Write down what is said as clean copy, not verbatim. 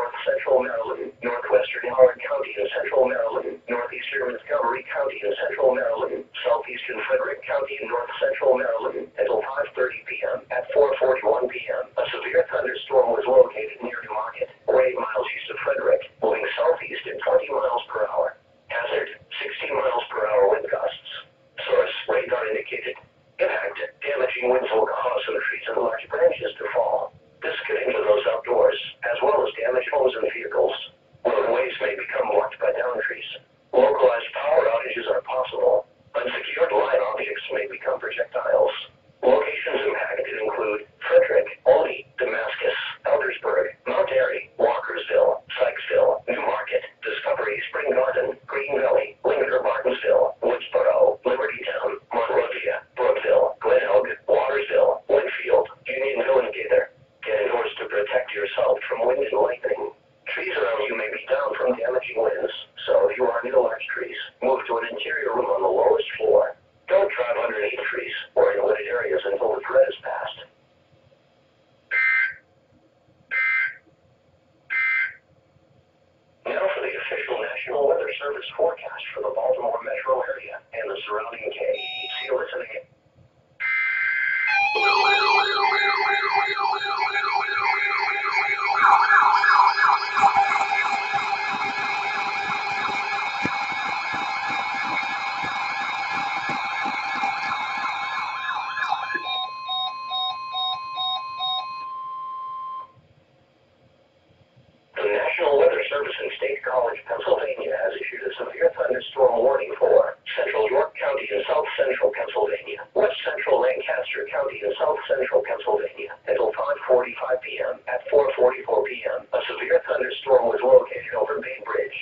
north central Maryland, northwestern Howard County and central Maryland, northeastern Montgomery County and central Maryland, southeastern Frederick County and north central Maryland until 5:30 p.m. At 4:41 p.m., a severe thunderstorm was located near New Market, or 8 miles east of Frederick, moving southeast at 20 miles per hour. Hazard, 60 miles per hour wind gusts. Source, radar indicated. Impact, damaging winds will cause some trees and large branches to fall. This could injure those outdoors, as well as damage homes and vehicles. Roadways may become blocked by downed trees. Localized power outages are possible. Unsecured line objects may become projectiles. Locations impacted include Frederick, Olney, Damascus, Eldersburg, Mount Airy, Walkersville, Sykesville, New Market, Discovery, Spring Garden, Green Valley, Lincoln, Martinsville, Woodsboro, Libertytown, Monrovia, Brookville, Glen Elk, Watersville, Winfield, Unionville, and Gaither. Get indoors to protect yourself from wind and lightning. Trees around you may be down from damaging winds, so if you are near large trees, move to an interior room on the lowest floor. Don't drive underneath trees or in wooded areas until the threat is passed. Now for the official National Weather Service forecast for the Baltimore metro area and the surrounding KEC listening. The National Weather Service in State College, Pennsylvania has issued a severe thunderstorm warning for Central York County and South Central Pennsylvania, West Central Lancaster County and South Central Pennsylvania until 5:45 p.m. At 4:44 p.m., a severe thunderstorm was located over Bay Bridge.